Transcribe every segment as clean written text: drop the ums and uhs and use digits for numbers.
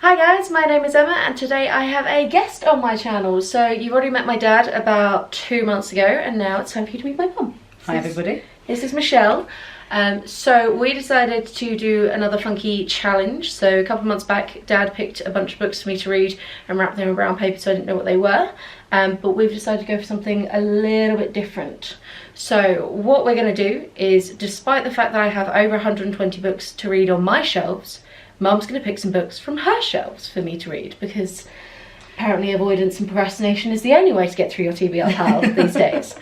Hi guys, my name is Emma and today I have a guest on my channel. So you've already met my dad about 2 months ago and now it's time for you to meet my mum. Hi everybody. This is Michelle. So we decided to do another funky challenge. So a couple of months back, Dad picked a bunch of books for me to read and wrapped them in brown paper so I didn't know what they were. But we've decided to go for something a little bit different. So what we're going to do is, despite the fact that I have over 120 books to read on my shelves, Mum's going to pick some books from her shelves for me to read, because apparently avoidance and procrastination is the only way to get through your TBR pile these days.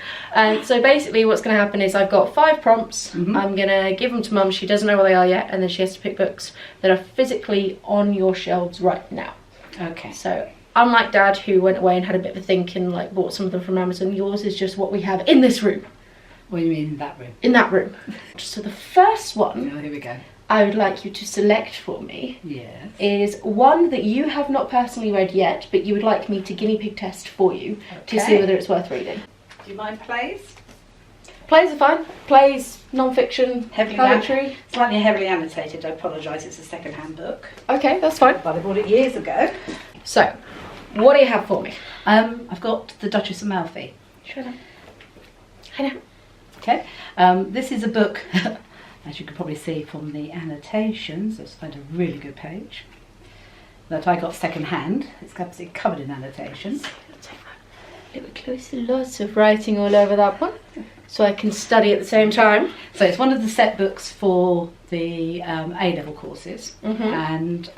So basically what's going to happen is I've got 5 prompts. I'm going to give them to Mum. She doesn't know what they are yet, and then she has to pick books that are physically on your shelves right now. Okay. So unlike Dad, who went away and had a bit of a think and like bought some of them from Amazon, yours is just what we have in this room. What do you mean in that room? In that room. So the first one... Oh, here we go. I would like you to select for me is one that you have not personally read yet, but you would like me to guinea pig test for you to see whether it's worth reading. Do you mind plays? Plays are fine. Plays, non-fiction, poetry. Slightly heavily annotated, I apologise, it's a second-hand book. Okay, that's fine. But I bought it years ago. So, what do you have for me? I've got The Duchess of Malfi. Sure. I know. Okay, this is a book, as you can probably see from the annotations, let's find a really good page, that I got second-hand. It's absolutely covered in annotations. A little closer, lots of writing all over that one, so I can study at the same time. So it's one of the set books for the A-level courses, and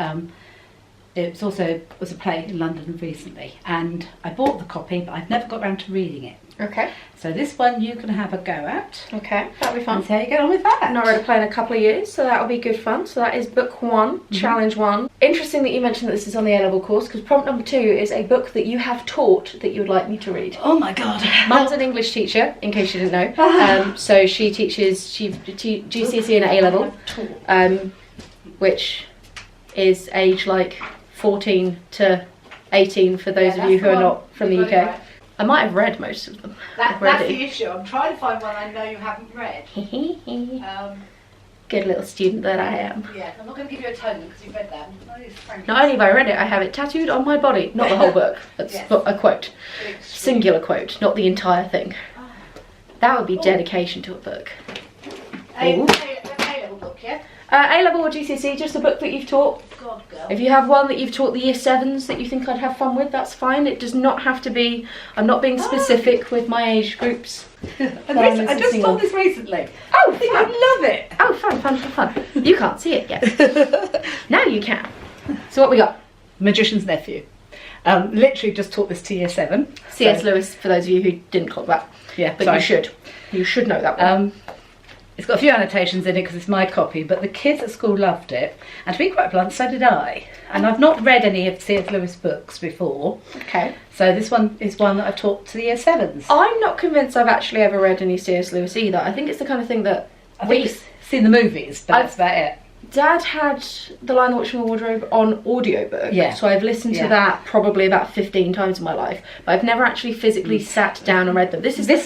it was a play in London recently, and I bought the copy, but I've never got around to reading it. Okay. So this one you can have a go at. Okay, that'll be fun. And see how you get on with that. I've not read a play in a couple of years, so that'll be good fun. So that is book 1, challenge 1. Interesting that you mentioned that this is on the A-level course, because prompt number 2 is a book that you have taught that you would like me to read. Oh my god. Mum's an English teacher, in case you didn't know. So she teaches GCSE and A-level, which is age like 14 to 18 for those of you who are not from the UK. Right. I might have read most of them. That's the issue. I'm trying to find one I know you haven't read. Good little student that I am. Yeah, I'm not going to give you a tone because you've read that. Not only have I read it, I have it tattooed on my body. Not the whole book. That's a quote. Singular quote, not the entire thing. That would be dedication to a book. A-level book, yeah? A-level or GCSE, just a book that you've taught. God, girl. If you have one that you've taught the year 7s that you think I'd have fun with, that's fine. It does not have to be, I'm not being specific with my age groups. I just taught this recently. Oh, I think you'd love it. Oh, fun. You can't see it yet. Now you can. So what we got? Magician's Nephew. Literally just taught this to year 7. C.S. Lewis, for those of you who didn't clock that. Yeah, but sorry. You should know that one. It's got a few annotations in it because it's my copy, but the kids at school loved it, and to be quite blunt, so did I. And I've not read any of C.S. Lewis books before. Okay. So this one is one that I've taught to the year 7s. I'm not convinced I've actually ever read any C.S. Lewis either. I think it's the kind of thing that we've seen the movies, but that's about it. Dad had The Lion, the Witch and the Wardrobe on audiobook, so I've listened to that probably about 15 times in my life, but I've never actually physically sat down and read them. This is the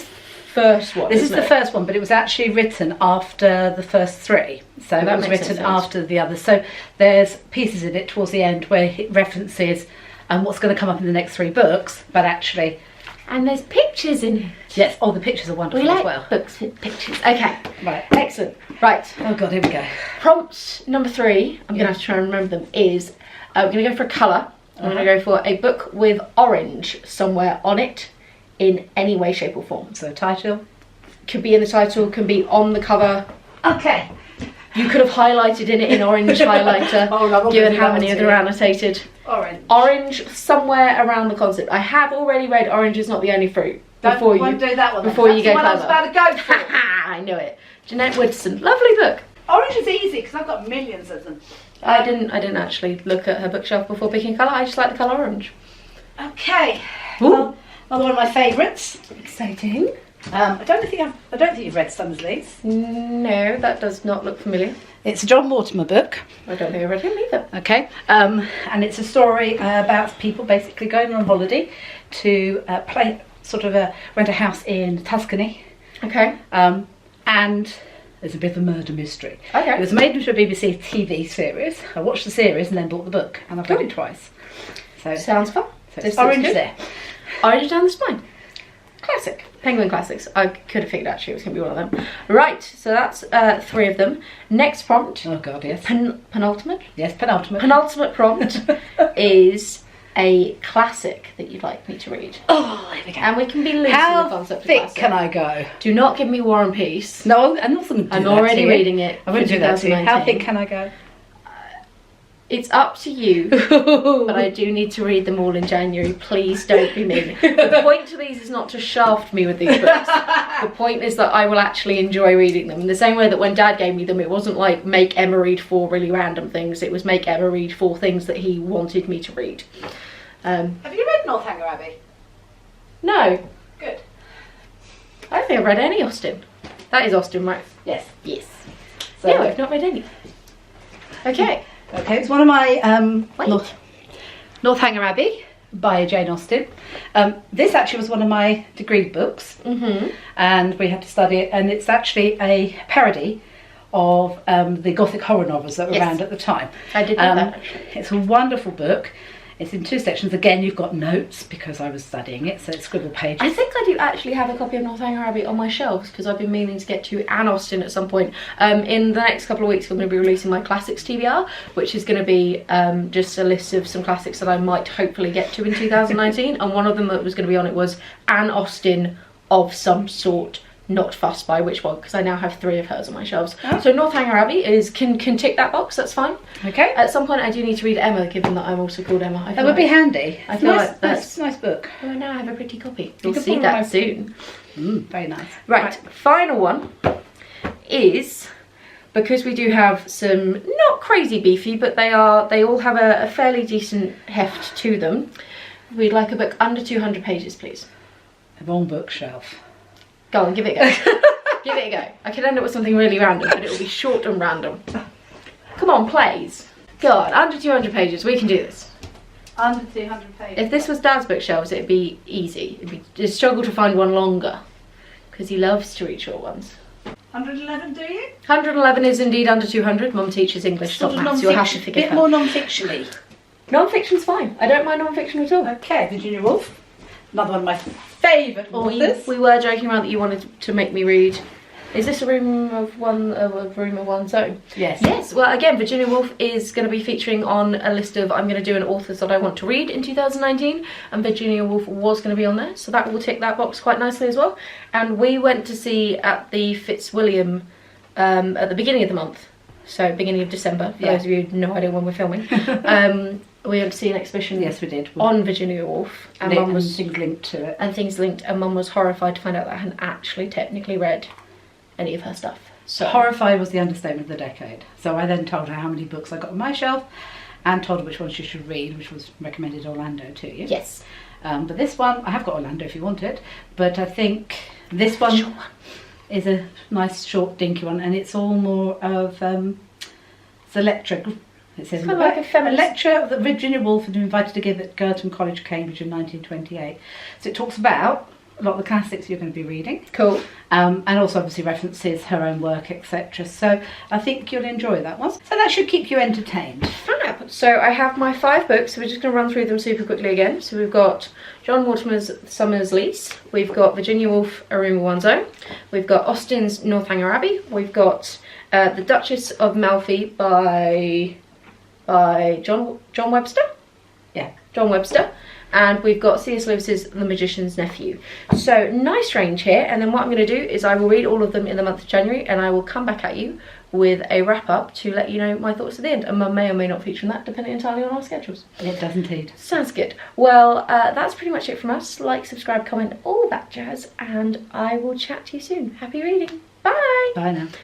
first one. This is the first one, but it was actually written after the first 3, so that was written after the others. So there's pieces in it towards the end where it references what's going to come up in the next 3 books, but actually... And there's pictures in it. Yes, the pictures are wonderful as well. Books with pictures. Okay, right, excellent. Right. Oh god, here we go. Prompt number 3, I'm going to have to try and remember them, is we're going to go for a colour. I'm going to go for a book with orange somewhere on it, in any way, shape or form. So title? Could be in the title, can be on the cover. Okay. You could have highlighted in orange highlighter, given how many are annotated. Orange. Orange, somewhere around the concept. I have already read Orange is Not the Only Fruit. Before you do that one. Before you go clever. I was about to go for. I knew it. Jeanette Woodson, lovely book. Orange is easy because I've got millions of them. I didn't actually look at her bookshelf before picking colour. I just like the colour orange. Okay. Well, another one of my favourites. Exciting. I don't think you've read Summersleys. No, that does not look familiar. It's a John Mortimer book. I don't think I read him either. Okay, and it's a story about people basically going on holiday to rent a house in Tuscany. Okay. And It's a bit of a murder mystery. Okay. It was made into a BBC TV series. I watched the series and then bought the book, and I've read it twice. So sounds fun. So it's orange there. Orange down the spine. Classic. Penguin classics. I could have figured actually it was going to be one of them. Right, so that's 3 of them. Next prompt. Oh God, yes. Penultimate? Yes, penultimate. Penultimate prompt is a classic that you'd like me to read. Oh, there we go. And we can be loose in the How concept of thick classic. can I go? Do not give me War and Peace. No, I'm not going to do I'm that already to you. reading it. I won't do that to you. How thick can I go? It's up to you, but I do need to read them all in January. Please don't be mean. The point to these is not to shaft me with these books. The point is that I will actually enjoy reading them. In the same way that when Dad gave me them, it wasn't like make Emma read 4 really random things. It was make Emma read 4 things that he wanted me to read. Have you read Northanger Abbey? No. Good. I don't think I've read any Austen. That is Austen, right? Yes. Yes. So, No, I've not read any. Okay. Okay, it's one of my Wait. Northanger Abbey by Jane Austen. This actually was one of my degree books, and we had to study it, and it's actually a parody of the Gothic horror novels that were around at the time. I did know that. It's a wonderful book. It's in 2 sections. Again, you've got notes because I was studying it, so it's scribble pages. I think I do actually have a copy of Northanger Abbey on my shelves because I've been meaning to get to Anne Austen at some point. In the next couple of weeks, I'm going to be releasing my classics TBR, which is going to be just a list of some classics that I might hopefully get to in 2019. And one of them that was going to be on it was Anne Austen of some sort. Not fussed by which one, because I now have 3 of hers on my shelves. Oh. So Northanger Abbey can tick that box. That's fine. Okay. At some point, I do need to read Emma, given that I'm also called Emma. That would be handy. I feel nice, like that's nice book. Well, I now have a pretty copy. You'll see that soon. Very nice. Right, final one is, because we do have some not crazy beefy, but they all have a fairly decent heft to them. We'd like a book under 200 pages, please. The wrong bookshelf. Go on, give it a go. Give it a go. I could end up with something really random, but it'll be short and random. Come on, please. God, under 200 pages, we can do this. Under 200 pages. If this was Dad's bookshelves, it'd be easy. It'd be a struggle to find one longer, because he loves to read short ones. 111, do you? 111 is indeed under 200. Mum teaches English, not maths. You'll have to forgive her. A bit more non-fictiony. Non-fiction's fine. I don't mind non-fiction at all. Okay, Virginia Woolf. Another one of my favourite authors. We were joking around that you wanted to make me read. Is this a Room of One's Own? Yes. Yes. Well, again, Virginia Woolf is going to be featuring on a list of I'm going to do an authors that I want to read in 2019, and Virginia Woolf was going to be on there, so that will tick that box quite nicely as well. And we went to see at the Fitzwilliam at the beginning of the month, so beginning of December. For those of you who have no idea when we're filming. We went to see an exhibition. Yes, we did. On Virginia Woolf, and Mum was things linked to it. And things linked, and Mum was horrified to find out that I hadn't actually technically read any of her stuff. So horrified was the understatement of the decade. So I then told her how many books I got on my shelf, and told her which ones she should read, which was recommended Orlando to you. Yes. But this one, I have got Orlando if you want it, but I think this one is a nice short dinky one, and it's all more of it's a lecture. It says kind of like a lecture that Virginia Woolf had been invited to give at Girton College, Cambridge in 1928. So it talks about a lot of the classics you're going to be reading. Cool. And also obviously references her own work, etc. So I think you'll enjoy that one. So that should keep you entertained. Fab. So I have my 5 books, so we're just going to run through them super quickly again. So we've got John Mortimer's Summer's Lease, we've got Virginia Woolf, A Room of One's Own, we've got Austen's Northanger Abbey, we've got The Duchess of Malfi by John Webster? Yeah, John Webster. And we've got C.S. Lewis's The Magician's Nephew. So nice range here, and then what I'm going to do is I will read all of them in the month of January, and I will come back at you with a wrap up to let you know my thoughts at the end, and Mum may or may not feature in that depending entirely on our schedules. It does indeed. Sounds good. Well, that's pretty much it from us. Like, subscribe, comment, all that jazz, and I will chat to you soon. Happy reading. Bye. Bye now.